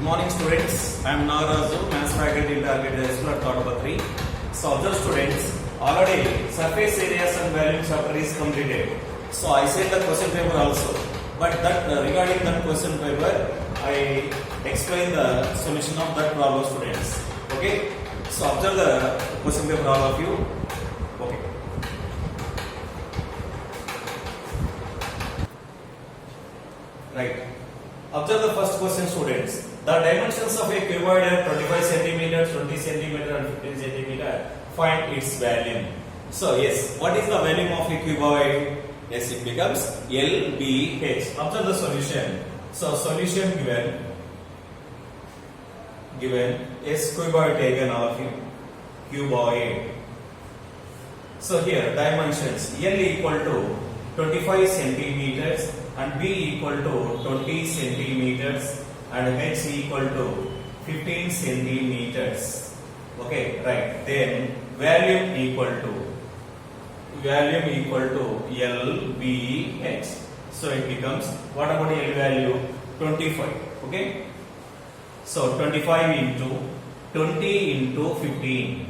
Morning students, I am Nagaraju, Maths faculty in Target High School at Thought 3. So observe students, already surface areas and volume chapter is completed. So I said the question paper also, but that regarding that question paper, I explain the solution of that problem students. Okay, so observe the question paper all of you. Okay. Right. Observe the first question students. The dimensions of a cuboid are 25 cm, 20 cm and 15 cm. Find its volume. So yes, what is the volume of a cuboid? Yes, it becomes LBH. Observe the solution. So solution given is cuboid taken all of you. Cuboid. So here dimensions L equal to 25 centimeters and B equal to 20 centimeters and H equal to 15 centimeters. Okay, right. Then volume equal to LBH. So it becomes, what about L value? 25. Okay. So 25 into 20 into 15.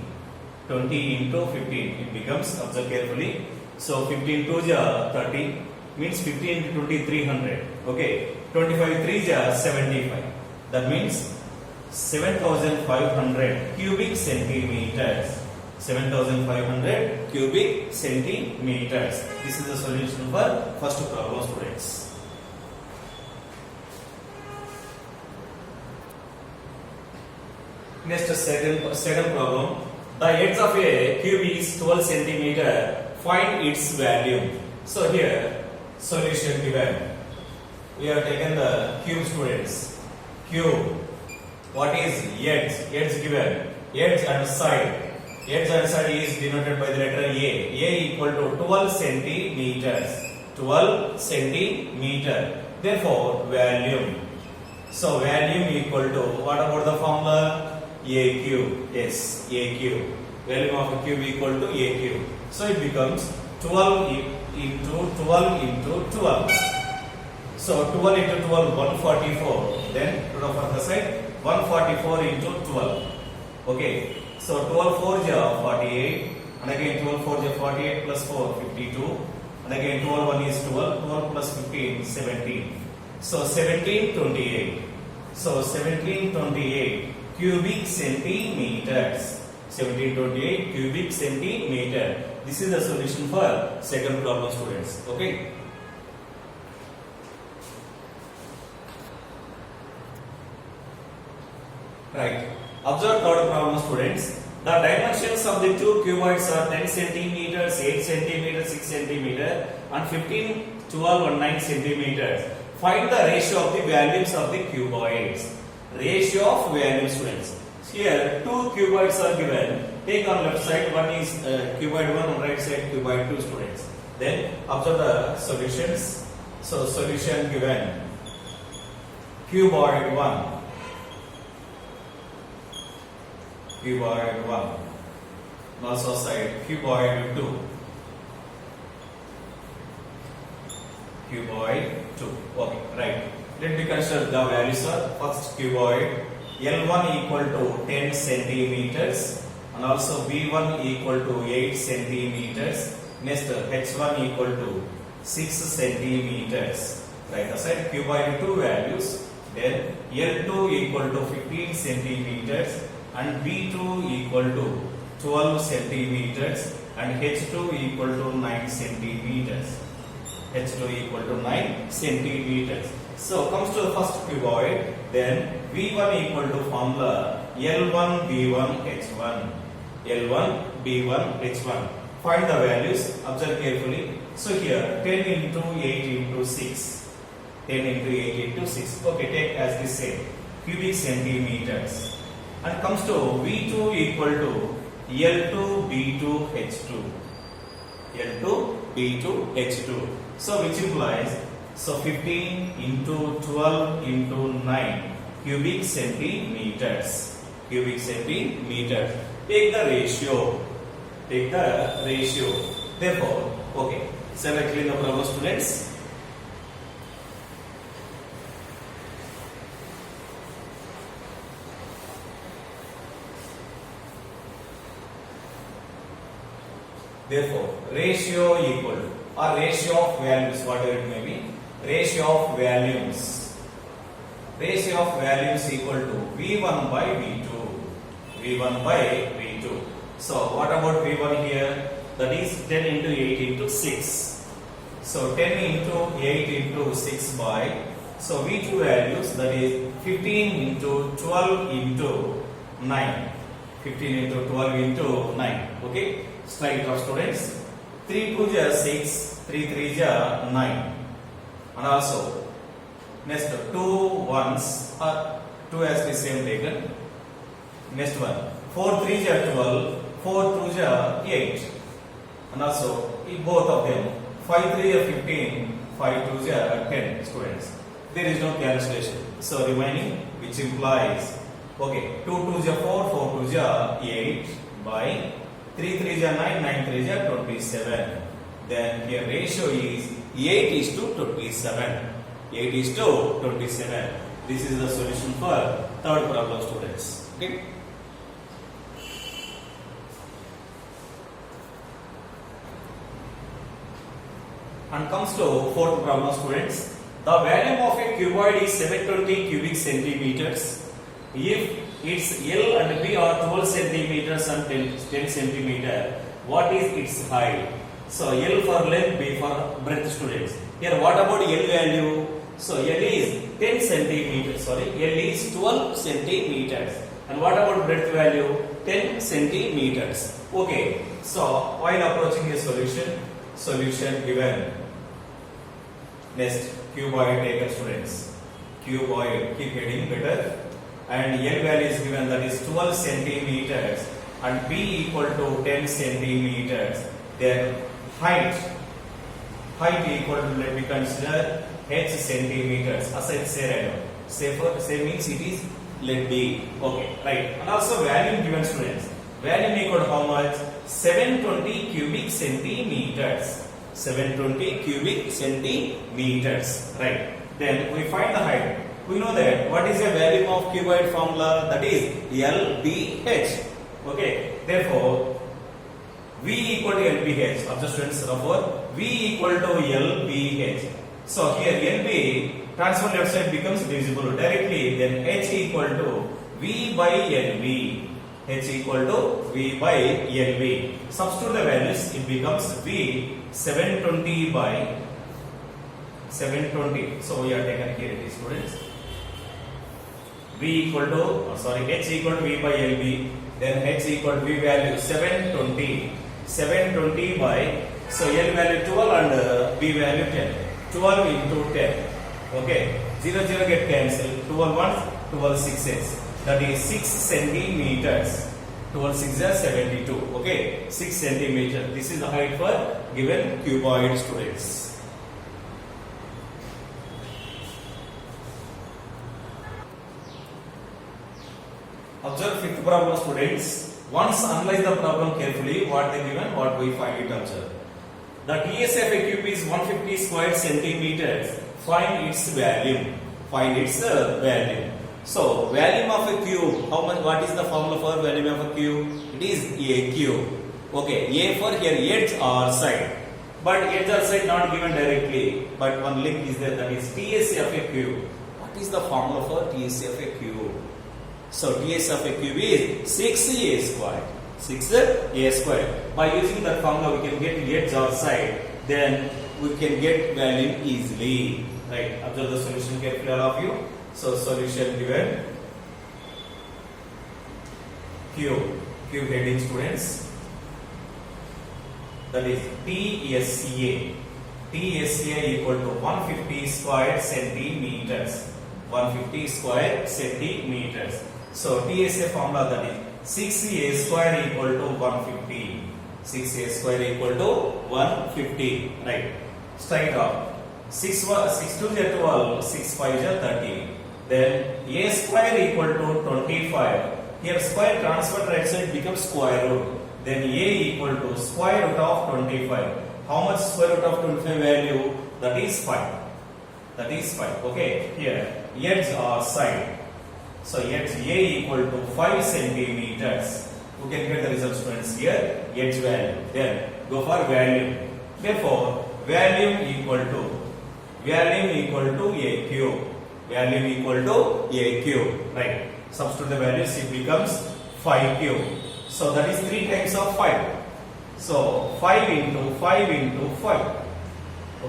20 into 15. It becomes, observe carefully. So 15 2 ja 30. Means 15 into 20 300. Okay, 25 3 ja 75. That means 7500 cubic centimeters. 7500 cubic centimeters. This is the solution for first problem, students. Next, second problem. The edge of a cube is 12 centimeter. Find its value. So here solution given. We have taken the cube, students. Cube. What is edge? Edge given. Edge and side. Edge and side is denoted by the letter A. A equal to 12 centimeters. 12 centimeter. Therefore, volume. So volume equal to, what about the formula? A cube. Yes, A cube. Volume of a cube equal to A cube. So it becomes 12 into 12 into 12. So 12 into 12, 144. Then put off on the side, 144 into 12. Okay. So 12 4 ja 48. And again 12 4 ja 48 plus 4, 52. And again 12 1 is 12. 12 plus 15, 17. So 1728. So 1728 cubic centimeters. 1728 cubic centimeter. This is the solution for second problem, students. Okay. Right. Observe third problem, students. The dimensions of the two cuboids are 10 centimeters, 8 centimeters, 6 centimeters, and 15, 12, and 9 centimeters. Find the ratio of the values of the cuboids. Ratio of values, students. Here two cuboids are given. Take on left side, one is cuboid 1, on right side cuboid 2, students. Then observe the solutions. So solution given. Cuboid 1. Cuboid 1. Also side cuboid 2. Cuboid 2. Okay, right. Let me consider the values of first cuboid. L1 equal to 10 centimeters and also B1 equal to 8 centimeters. Next H1 equal to 6 centimeters. Right aside cuboid 2 values. Then L2 equal to 15 centimeters and B2 equal to 12 centimeters and H2 equal to 9 centimeters. H2 equal to 9 centimeters. So comes to the first cuboid, then V1 equal to formula L1 B1 H1. L1 B1 H1. Find the values, observe carefully. So here 10 into 8 into 6. 10 into 8 into 6. Okay, take as the same. Cubic centimeters. And comes to V2 equal to L2 B2 H2. L2 B2 H2. So which implies, so 15 into 12 into 9 cubic centimeters. Cubic centimeters. Take the ratio. Take the ratio. Therefore, okay. Select the problem, students. Therefore, ratio equal to, or ratio of values, whatever it may be, ratio of values equal to V1 by V2. V1 by V2. So what about V1 here? That is 10 into 8 into 6. So 10 into 8 into 6 by, so V2 values, that is 15 into 12 into 9. 15 into 12 into 9. Okay, straight off students. 3 2 is 6, 3 3 is 9. And also next 2 ones, 2 has the same taken. Next one, 4 3 is 12, 4 2 is 8. And also both of them, 5 3 is 15, 5 2 is 10 students. There is no cancellation. So remaining, which implies, okay, 2 2 is 4, 4 2 is 8 by 3 3 is 9, 9 3 is 27. Then here ratio is 8 is to 27. 8 is to 27. This is the solution for third problem, students. Okay. And comes to fourth problem, students. The volume of a cuboid is 720 cubic centimeters. If its L and B are 12 centimeters and 10 centimeter, what is its height? So L for length, B for breadth, students. Here what about L value? So L is 10 centimeters, sorry, L is 12 centimeters. And what about breadth value? 10 centimeters. Okay, so while approaching a solution given. Next, cuboid taken, students. Cuboid, keep heading better. And L value is given, that is 12 centimeters and B equal to 10 centimeters. Then height equal to, let me consider, H centimeters. Aside say right now. Say means it is let B. Okay, right. And also volume given, students. Volume equal to how much? 720 cubic centimeters. 720 cubic centimeters. Right. Then we find the height. We know that what is the value of cuboid formula? That is LBH. Okay. Therefore, V equal to LBH. Observe, students, therefore V equal to LBH. So here LB transfer left side becomes divisible directly. Then H equal to V by LB. H equal to V by LB. Substitute the values. It becomes V 720 by 720. So we are taken here it is, students. V equal to, H equal to V by LB. Then H equal to V value 720. 720 by, so L value 12 and B value 10. 12 into 10. Okay. 0 0 get cancelled. 12 ones, 12 sixes. That is 6 centimeters. 12 6 is 72. Okay. 6 centimeters. This is the height for given cuboid, students. Observe fifth problem, students. Once analyze the problem carefully, what they given, what we find it. Observe. The TS of a cube is 150 square centimeters. Find its value. Find its value. So volume of a cube. How much? What is the formula for volume of a cube? It is a cube. Okay. A for here edge or side. But edge or side not given directly. But one link is there. That is TS of a cube. What is the formula for TS of a cube? So TS of a cube is 6a square. 6a square. By using that formula, we can get edge or side. Then we can get value easily. Right. Observe the solution carefully, all of you. So solution given. Cube heading, students. That is TSA. TSA equal to 150 square centimeters. 150 square centimeters. So TSA formula, that is 6a square equal to 150. 6a square equal to 150. Right. Straight up. 6 2 is 12. 6 5 is 30. Then a square equal to 25. Here square transferred right side becomes square root. Then a equal to square root of 25. How much square root of 25 value? That is 5. That is 5. Okay. Here edge or side. So edge A equal to 5 centimeters. You can get the result, students, here edge value. Then go for volume. Therefore, volume equal to A cube. Volume equal to A cube. Right. Substitute the values, it becomes 5 cube. So that is 3 times of 5. So 5 into 5.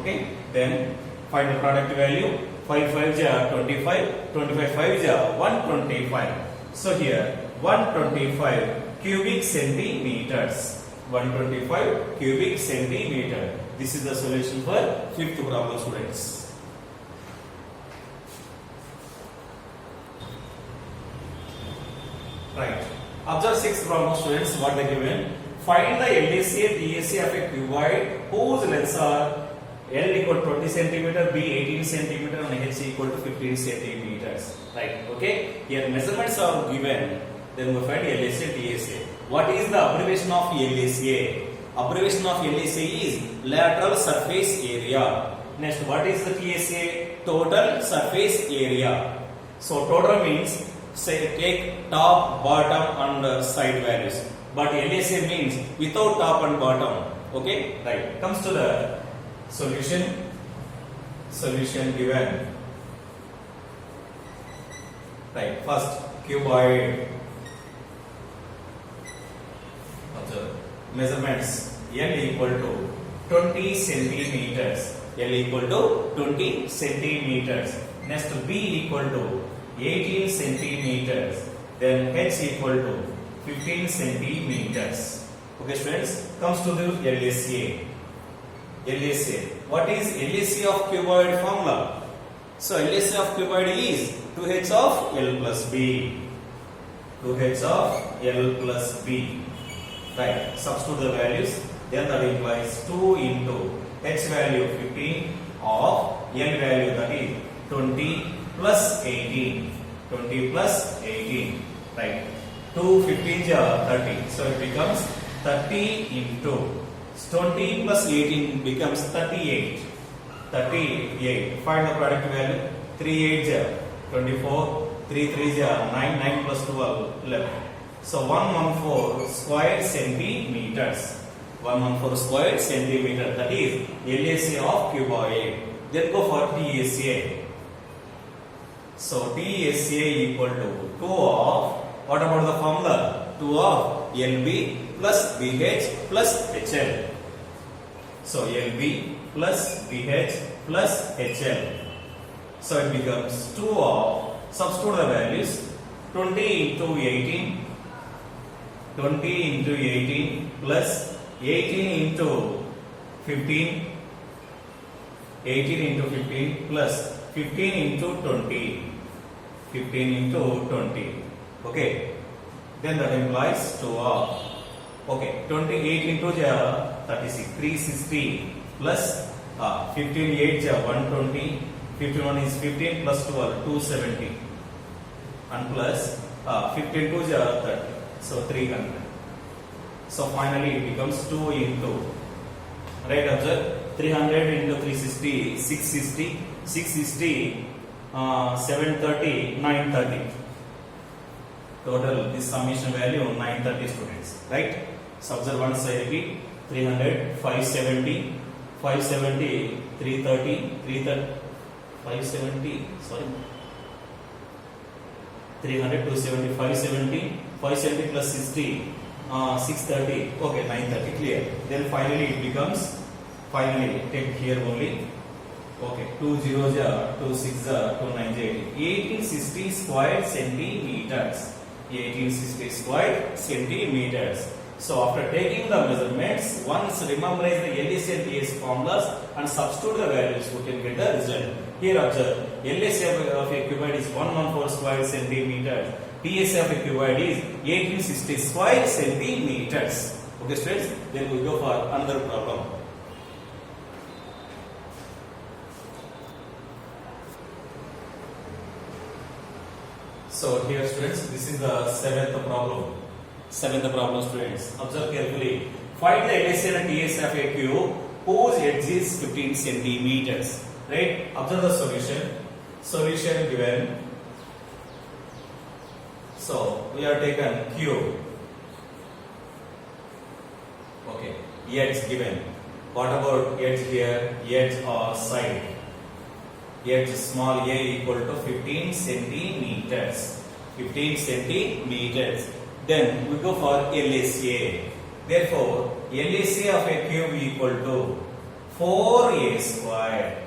Okay. Then find the product value. 5 5 ja 25. 25 5 ja 125. So here 125 cubic centimeters. 125 cubic centimeter. This is the solution for fifth problem, students. Right. Observe sixth problem, students. What they given? Find the LAC and DAC of a cuboid whose lengths are L equal to 20 centimeter, B 18 centimeter, and H equal to 15 centimeters. Right. Okay. Here measurements are given. Then we find LAC and DAC. What is the abbreviation of LAC? Abbreviation of LAC is lateral surface area. Next, what is the TSA? Total surface area. So total means say take top, bottom and side values. But LAC means without top and bottom. Okay, right. Comes to the solution. Solution given. Right. First cuboid. Measurements L equal to 20 centimeters. L equal to 20 centimeters. Next B equal to 18 centimeters. Then H equal to 15 centimeters. Okay, students. Comes to the LAC. LAC. What is LAC of cuboid formula? So LAC of cuboid is 2h of L plus B. 2h of L plus B. Right, substitute the values, then that implies 2 into H value 15 of L value, that is 20 plus 18. 20 plus 18. Right, 2 15 30. So it becomes 30 into 20 plus 18 becomes 38. 38. Find the product value. 3 8 24. 3 3 9. 9 plus 12 11. So 114 square centimeters. 114 square centimeter. That is LAC of cuboid. Then go for TSA. So TSA equal to 2 of, what about the formula? 2 of LB plus BH plus HL. So LB plus BH plus HL. So it becomes 2 of, substitute the values, 20 into 18. 20 into 18 plus 18 into 15. 18 into 15 plus 15 into 20. 15 into 20. Okay. Then that implies 2 of. Okay. 28 into 36. 360 plus 15 8 120. 51 is 15 plus 12 270. And plus 15 2 30. So 300. So finally it becomes 2 into, right, observe, 300 into 360, 660, 660, 730, 930. Total this summation value 930, students, right? So observe once I repeat, 300, 570, 570, 330, 330, 570, sorry, 300, 270, 570, 570 plus 60, 630, okay, 930, clear. Then finally it becomes, finally take here only, okay, 2 0 2 6 2 9 1860 square centimeters. 1860 square centimeters. So after taking the measurements, once memorize the LAC and TSA formulas and substitute the values, we can get the result. Here observe, LAC of a cuboid is 114 square centimeters. TSA of a cuboid is 1860 square centimeters. Okay, students, then we go for another problem. So here, students, this is the seventh problem. Seventh problem, students. Observe carefully. Find the LAC and TSA of a cube whose edge is 15 centimeters. Right? Observe the solution. Solution given. So we have taken cube. Okay. edge given. What about edge here? Edge or side. Edge small a equal to 15 centimeters. 15 centimeters. Then we go for LSA. Therefore, LSA of a cube equal to 4a square.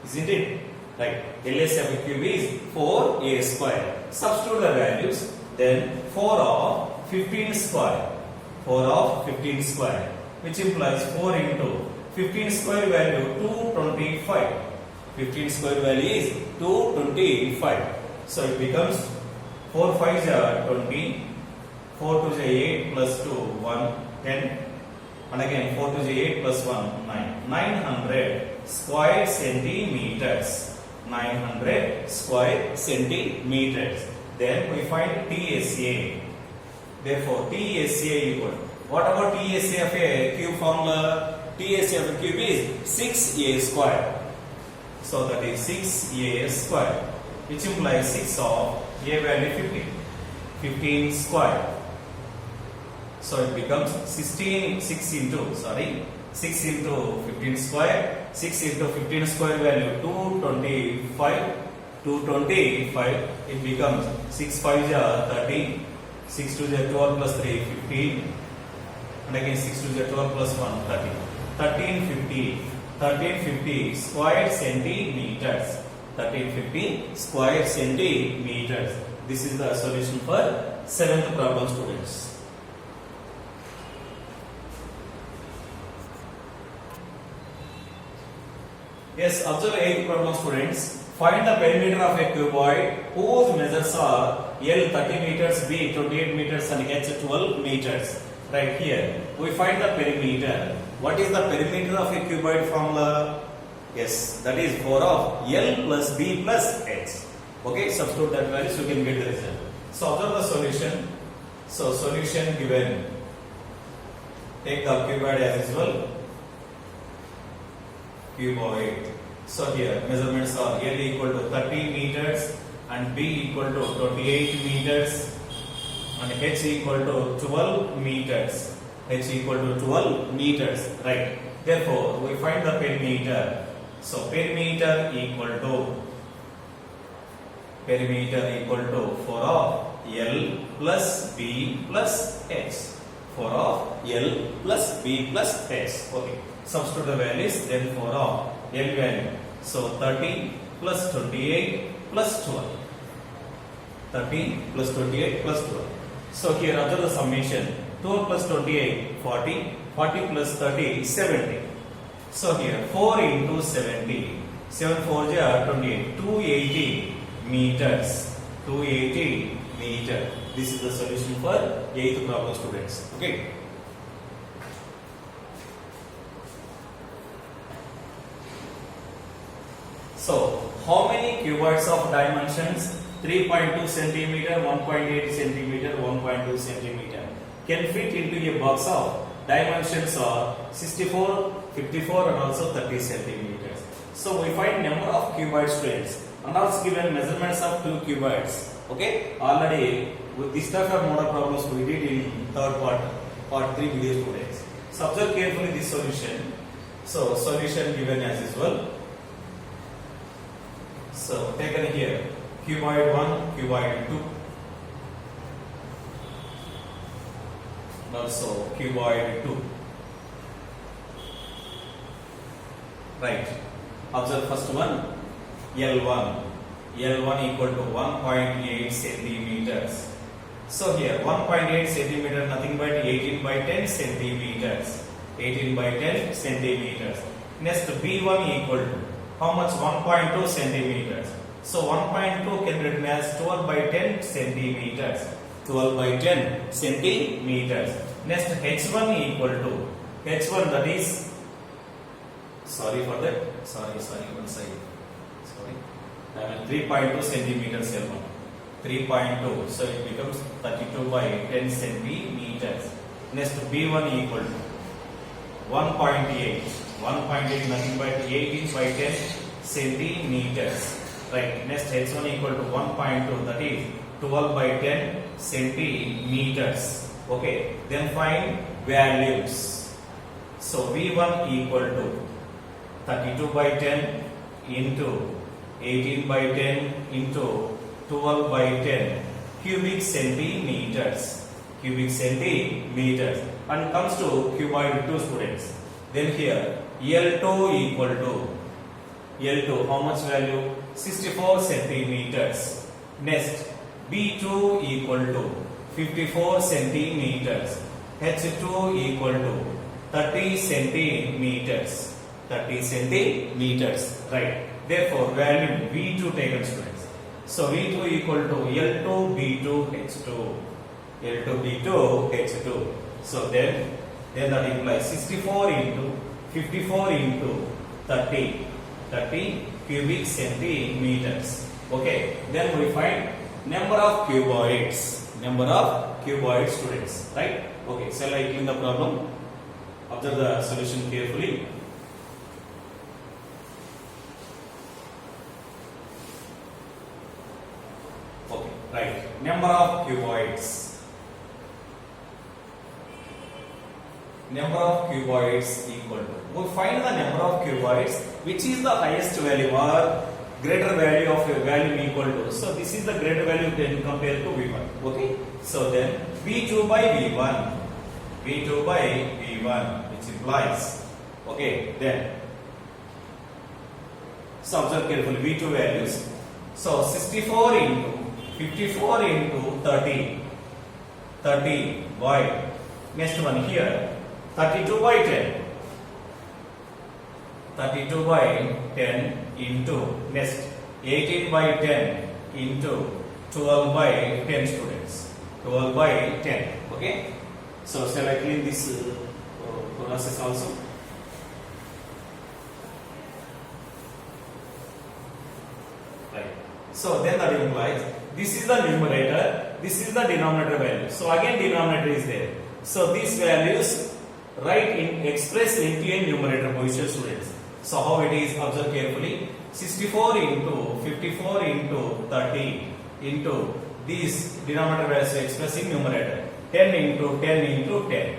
Isn't it? Right. LSA of a cube is 4a square. Substitute the values. Then 4 of 15 square. 4 of 15 square. Which implies 4 into 15 square value 225. 15 square value is 225. So it becomes 4 5s are 20. 4 2s are 8 plus 2 1 10. And again 4 2s are 8 plus 1 9. 900 square centimeters. 900 square centimeters. Then we find TSA. Therefore TSA equal. What about TSA of a cube formula? TSA of a cube is 6a square. So that is 6a square, which implies 6 of a value 15. 15 square. So it becomes 6 into 15 square. 6 into 15 square value 225. 225. It becomes 6 5s are 30. 6 2s are 12 plus 3 15. And again 6 2s are 12 plus 1 30. 1350 square centimeters. 1350 square centimeters. This is the solution for 7th problem, students. Yes, observe 8th problem, students. Find the perimeter of a cuboid whose measures are L 30 meters, B 28 meters and H 12 meters. Right here, we find the perimeter. What is the perimeter of a cuboid formula? Yes, that is 4 of L plus B plus H. Okay, substitute that value so you can get the result. So observe the solution. So solution given. Take the cuboid as usual. Cuboid. So here measurements are L equal to 30 meters and B equal to 28 meters and H equal to 12 meters. H equal to 12 meters. Right. Therefore, we find the perimeter. So perimeter equal to 4 of L plus B plus H. 4 of L plus B plus H. Okay. Substitute the values. Then 4 of L value. So 30 plus 28 plus 12. 30 plus 28 plus 12. So here observe the summation. 12 plus 28 40. 40 plus 30 70. So here 4 into 70. 7 4 are 28. 280 meters. 280 meter. This is the solution for 8th problem, students. Okay. So how many cuboids of dimensions 3.2 centimeter, 1.8 centimeter, 1.2 centimeter can fit into a box of dimensions of 64, 54 and also 30 centimeters. So we find number of cuboid strings and also given measurements of 2 cuboids. Okay, already with this type of model problems we did in third part 3 video, students. So observe carefully this solution. So solution given as usual. So taken here cuboid 1, cuboid 2, and also cuboid 2. Right. Observe first one L1. L1 equal to 1.8 centimeters. So here 1.8 centimeter nothing but 18 by 10 centimeters. 18 by 10 centimeters. Next B1 equal to how much? 1.2 centimeters. So 1.2 can be written as 12 by 10 centimeters. 12 by 10 centimeters. Next H1 equal to H1, that is sorry for that. Sorry one side. Sorry. I mean 3.2 centimeters L1. 3.2. So it becomes 32 by 10 centimeters. Next B1 equal to 1.8. 1.8 nothing but 18 by 10 centimeters. Right. Next H1 equal to 1.2, that is 12 by 10 centimeters. Okay. Then find values. So V1 equal to 32 by 10 into 18 by 10 into 12 by 10 cubic centimeters. Cubic centimeters. And comes to cuboid 2 students. Then here L2 equal to L2 how much value? 64 centimeters. Next B2 equal to 54 centimeters. H2 equal to 30 centimeters. 30 centimeters. Right. Therefore, value V2 taken students. So V2 equal to L2 B2 H2. L2 B2 H2. So then that implies 64 into 54 into 30 cubic centimeters. Okay. Then we find number of cuboids. Number of cuboid students. Right. Okay. Shall I clean the problem? Observe the solution carefully. Okay. Right. Number of cuboids. Number of cuboids equal to. We find the number of cuboids which is the highest value or greater value of a value equal to. So this is the greater value then compared to V1. Okay. So then V2 by V1. V2 by V1 which implies. Okay. Then. So observe carefully V2 values. So 64 into 54 into 30. 30 by. Next one here. 32 by 10. 32 by 10 into next 18 by 10 into 12 by 10 students. 12 by 10. Okay. So shall I clean this process also? Right. So then that implies this is the numerator, this is the denominator value. So again denominator is there. So these values express into a numerator position students. So how it is, observe carefully. 64 into 54 into 30 into these denominator values expressing numerator. 10 into 10 into 10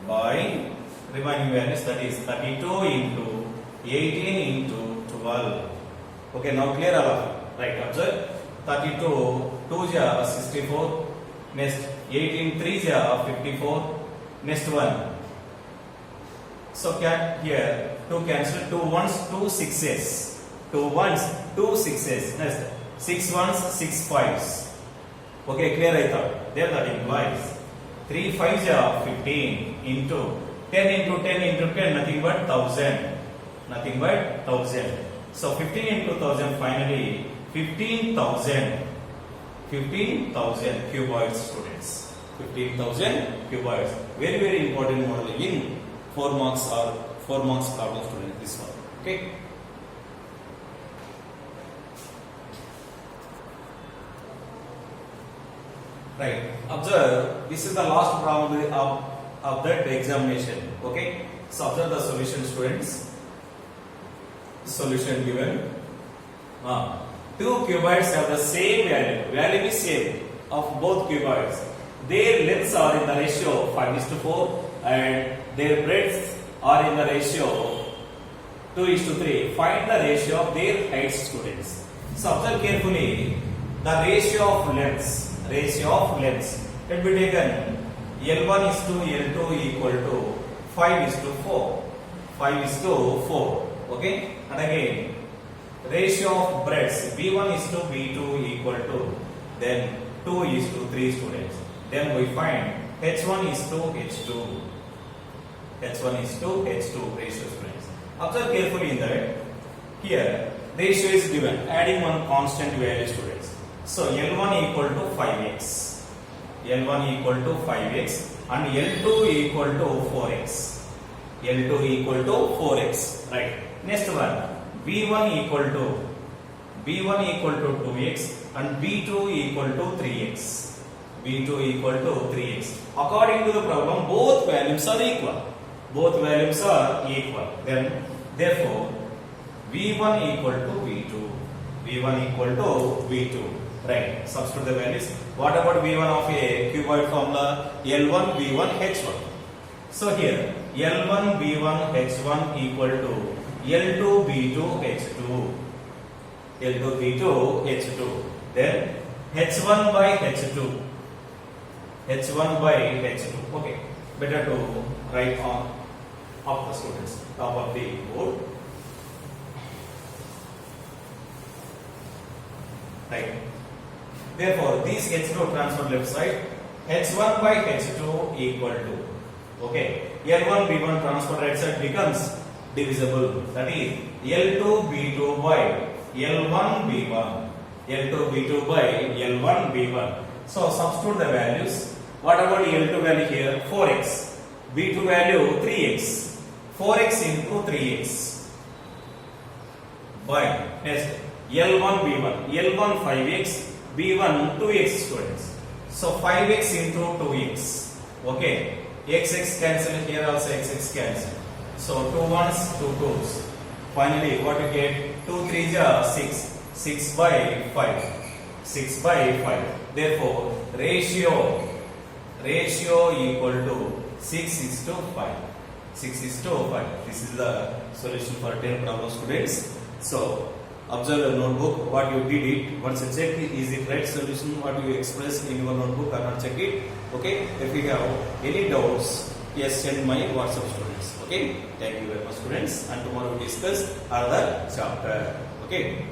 by remaining values, that is 32 into 18 into 12. Okay, now clear all of it. Right, observe. 32 2 ja 64. Next 18 3 ja 54. Next one. So here 2 cancel, 2 ones 2 sixes. 2 ones 2 sixes. Next 6 ones 6 fives. Okay, clear I thought. There that implies 3 5s are 15 into 10 into 10 into 10, nothing but 1000. Nothing but 1000. So 15 into 1000, finally 15,000 cuboids students. 15,000 cuboids. Very, very important model in 4 marks or 4 marks problem student. This one. Okay. Right. Observe, this is the last problem of that examination. Okay. So observe the solution students. Solution given. 2 cuboids have the same value. Value is same of both cuboids. Their lengths are in the ratio 5:4 and their breadths are in the ratio 2:3. Find the ratio of their heights students. So observe carefully the ratio of lengths. Let be taken L1 is to L2 equal to 5:4. 5:4. Okay. And again ratio of breadths B1 is to B2 equal to then 2:3 students. Then we find H1 is to H2. H1 is to H2 ratio students. Observe carefully in that here ratio is given adding one constant value students. So L1 equal to 5x. L1 equal to 5x and L2 equal to 4x. L2 equal to 4x. Right. Next one. B1 equal to 2x and B2 equal to 3x. B2 equal to 3x. According to the problem, both values are equal. Both values are equal. Then, therefore, V1 equal to V2. V1 equal to V2. Right. Substitute the values. What about V1 of a cuboid formula? L1, V1, H1. So here, L1 B1 H1 equal to L2 B2 H2. L2 B2 H2. Then H1 by H2. H1 by H2. Okay. Better to write on of the students, top of the board. Right. Therefore, these H2 transfer left side. H1 by H2 equal to, okay, L1 B1 transfer right side becomes divisible. That is L2 B2 by L1 B1. L2 B2 by L1 B1. So substitute the values. What about L2 value here? 4x. B2 value 3x. 4x into 3x. By next L1 B1. L1 5x. B1 2x students. So 5x into 2x. Okay. X cancel here also x cancel. So 2 1s 2 2s. Finally what you get? 2 3s are 6. 6 by 5. 6 by 5. Therefore ratio equal to 6:5. 6:5. This is the solution for 10 problem students. So observe your notebook, what you did it, once you check it, is it right solution, what you expressed in your notebook or not, check it. Okay, if you have any doubts, yes, send my WhatsApp students. Okay, thank you very much students, and tomorrow we discuss another chapter. Okay.